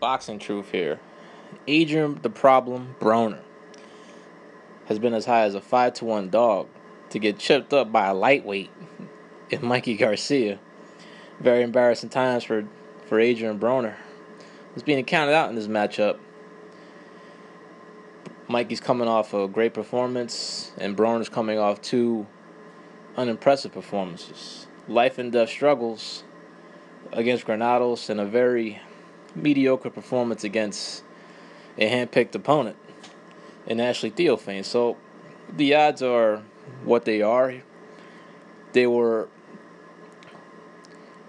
boxing truth here. Adrien the Problem Broner has been as high as a 5-1 dog to get chipped up by a lightweight in Mikey Garcia. Very embarrassing times for Adrien Broner. He's being counted out in this matchup. Mikey's coming off a great performance, and Broner's coming off two unimpressive performances. Life and death struggles against Granados and a very mediocre performance against a hand-picked opponent in Ashley Theophane. So the odds are what they are. They were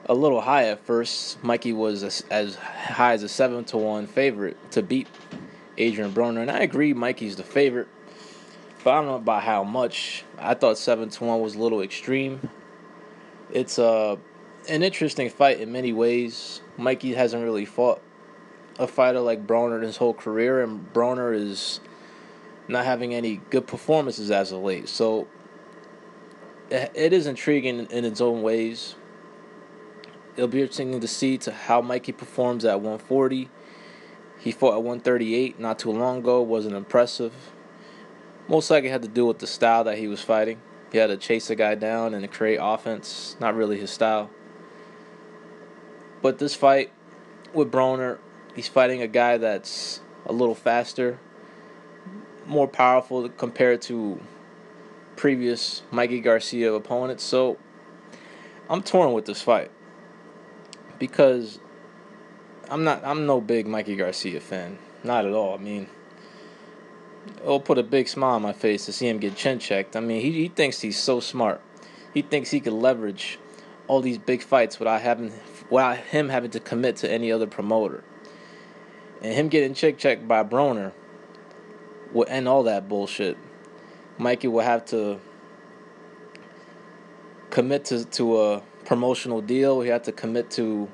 a little high at first. Mikey was as high as a 7-1 favorite to beat Adrien Broner, and I agree Mikey's the favorite, but I don't know about how much. I thought 7-1 was a little extreme. It's an interesting fight in many ways. Mikey hasn't really fought a fighter like Broner his whole career, and Broner is not having any good performances as of late. So it is intriguing in its own ways. It'll be interesting to see how Mikey performs at 140. He fought at 138 not too long ago. Wasn't impressive. Most likely had to do with the style that he was fighting. He had to chase a guy down and create offense. Not really his style. But this fight with Broner, he's fighting a guy that's a little faster, more powerful compared to previous Mikey Garcia opponents. So I'm torn with this fight because I'm no big Mikey Garcia fan. Not at all. I mean, it'll put a big smile on my face to see him get chin checked. I mean, he thinks he's so smart. He thinks he could leverage all these big fights without him having to commit to any other promoter. And him getting chin checked by Broner will end all that bullshit. Mikey will have to commit to a promotional deal. He had to commit to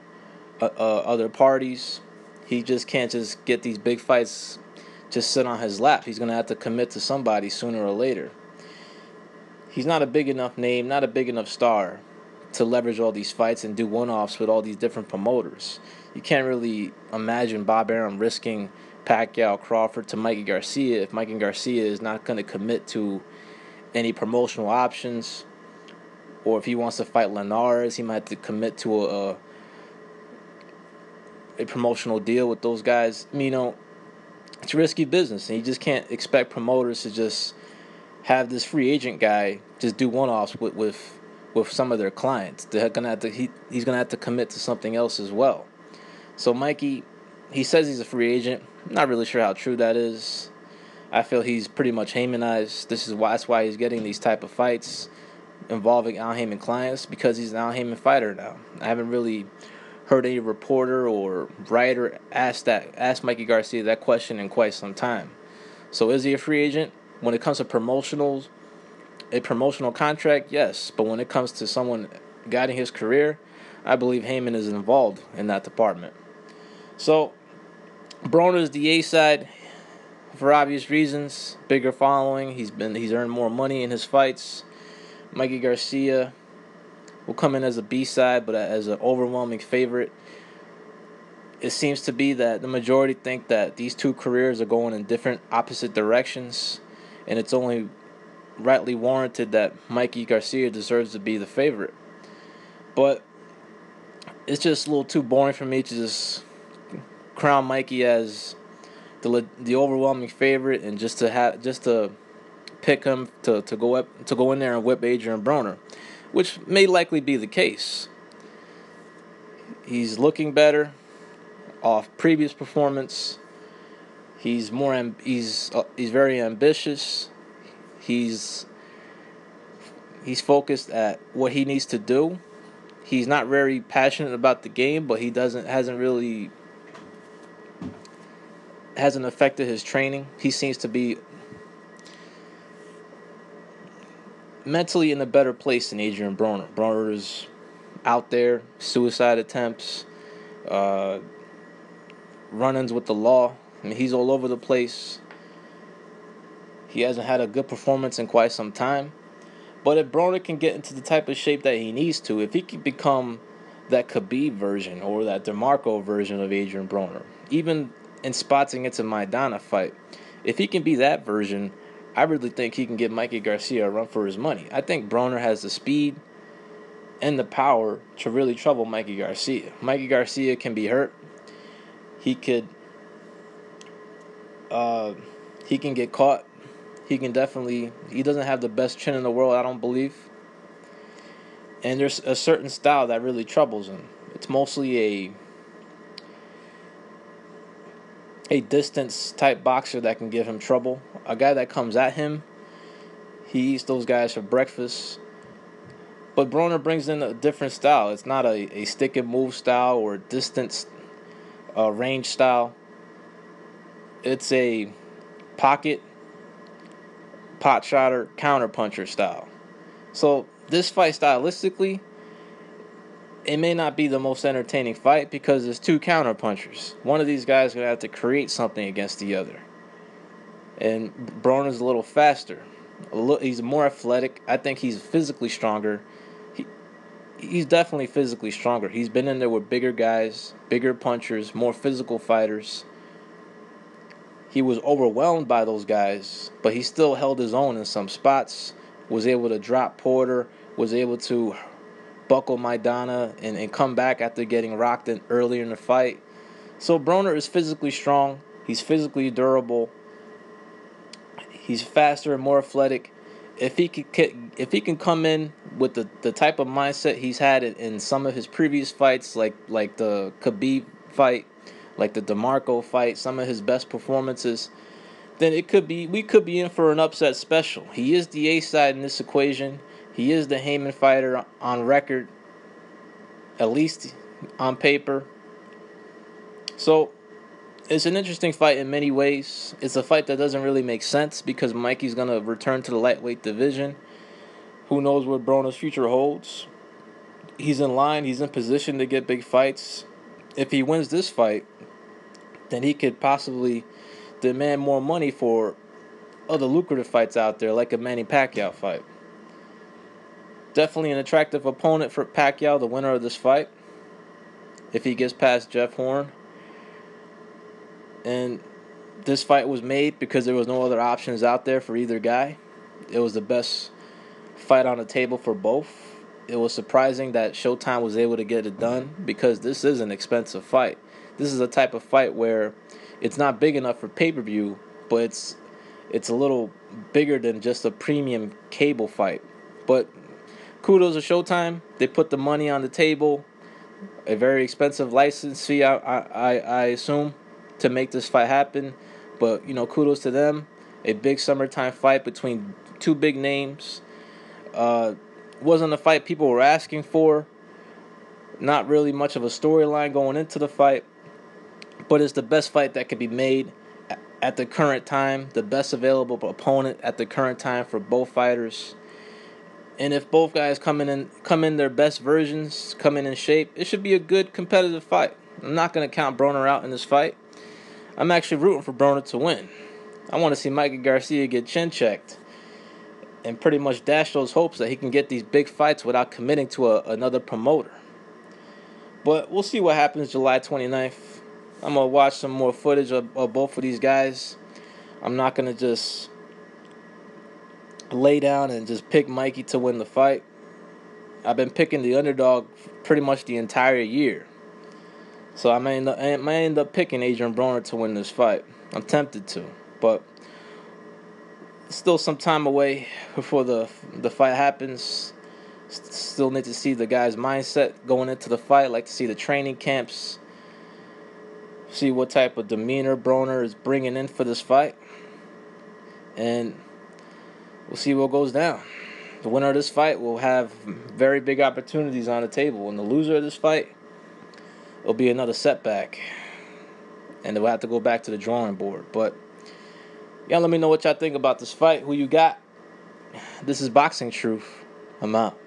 other parties. He just can't just get these big fights just sit on his lap. He's going to have to commit to somebody sooner or later. He's not a big enough name, not a big enough star to leverage all these fights and do one-offs with all these different promoters. You can't really imagine Bob Arum risking Pacquiao, Crawford to Mikey Garcia if Mikey Garcia is not going to commit to any promotional options, or if he wants to fight Linares, he might have to commit to a promotional deal with those guys. I mean, it's risky business, and you just can't expect promoters to just have this free agent guy just do one-offs with some of their clients. They're gonna have to he's gonna have to commit to something else as well. So Mikey, he says he's a free agent. I'm not really sure how true that is. I feel he's pretty much Heymanized. That's why he's getting these type of fights involving Al Heyman clients, because he's an Al Heyman fighter now. I haven't really heard any reporter or writer ask Mikey Garcia that question in quite some time. So is he a free agent? When it comes to a promotional contract, yes. But when it comes to someone guiding his career, I believe Heyman is involved in that department. So Broner is the A side for obvious reasons. Bigger following. He's earned more money in his fights. Mikey Garcia will come in as a B-side, but as an overwhelming favorite. It seems to be that the majority think that these two careers are going in different opposite directions, and it's only rightly warranted that Mikey Garcia deserves to be the favorite. But it's just a little too boring for me to just crown Mikey as the overwhelming favorite and just to pick him to go in there and whip Adrien Broner, which may likely be the case. He's looking better off previous performance. He's very ambitious. He's focused at what he needs to do. He's not very passionate about the game, but he hasn't affected his training. He seems to be mentally in a better place than Adrien Broner. Broner is out there, suicide attempts, run-ins with the law. I mean, he's all over the place. He hasn't had a good performance in quite some time. But if Broner can get into the type of shape that he needs to, if he can become that Khabib version or that DeMarco version of Adrien Broner, even in spots against a Maidana fight, if he can be that version, I really think he can give Mikey Garcia a run for his money. I think Broner has the speed and the power to really trouble Mikey Garcia. Mikey Garcia can be hurt. He could, he can get caught. He doesn't have the best chin in the world, I don't believe. And there's a certain style that really troubles him. It's mostly a distance type boxer that can give him trouble. A guy that comes at him, he eats those guys for breakfast. But Broner brings in a different style. It's not a stick and move style or a distance range style. It's a pocket, pot shotter, counter puncher style. So this fight stylistically, it may not be the most entertaining fight because there's two counter punchers. One of these guys is going to have to create something against the other. And Broner's a little faster. He's more athletic. I think he's physically stronger. He's definitely physically stronger. He's been in there with bigger guys, bigger punchers, more physical fighters. He was overwhelmed by those guys, but he still held his own in some spots, was able to drop Porter, was able to buckle Maidana and come back after getting rocked earlier in the fight. So Broner is physically strong. He's physically durable. He's faster and more athletic. If he can come in with the type of mindset he's had in some of his previous fights, like the Khabib fight, like the DeMarco fight, some of his best performances, then we could be in for an upset special. He is the A side in this equation. He is the Heyman fighter on record, at least on paper. So it's an interesting fight in many ways. It's a fight that doesn't really make sense because Mikey's going to return to the lightweight division. Who knows what Broner's future holds? He's in line. He's in position to get big fights. If he wins this fight, then he could possibly demand more money for other lucrative fights out there, like a Manny Pacquiao fight. Definitely an attractive opponent for Pacquiao, the winner of this fight, if he gets past Jeff Horn. And this fight was made because there was no other options out there for either guy. It was the best fight on the table for both. It was surprising that Showtime was able to get it done because this is an expensive fight. This is a type of fight where it's not big enough for pay-per-view, but it's a little bigger than just a premium cable fight. But kudos to Showtime. They put the money on the table, a very expensive license fee, I assume, to make this fight happen. But, kudos to them. A big summertime fight between two big names. Wasn't a fight people were asking for. Not really much of a storyline going into the fight. But it's the best fight that could be made at the current time. The best available opponent at the current time for both fighters. And if both guys come in their best versions, come in shape, it should be a good competitive fight. I'm not going to count Broner out in this fight. I'm actually rooting for Broner to win. I want to see Mikey Garcia get chin checked and pretty much dash those hopes that he can get these big fights without committing to another promoter. But we'll see what happens July 29th. I'm going to watch some more footage of both of these guys. I'm not going to just lay down and just pick Mikey to win the fight. I've been picking the underdog pretty much the entire year. So I may end up picking Adrien Broner to win this fight. I'm tempted to, but still some time away before the fight happens. Still need to see the guy's mindset going into the fight. Like to see the training camps. See what type of demeanor Broner is bringing in for this fight. And we'll see what goes down. The winner of this fight will have very big opportunities on the table. And the loser of this fight, it'll be another setback. And they'll have to go back to the drawing board. But y'all let me know what y'all think about this fight. Who you got? This is Boxing Truth. I'm out.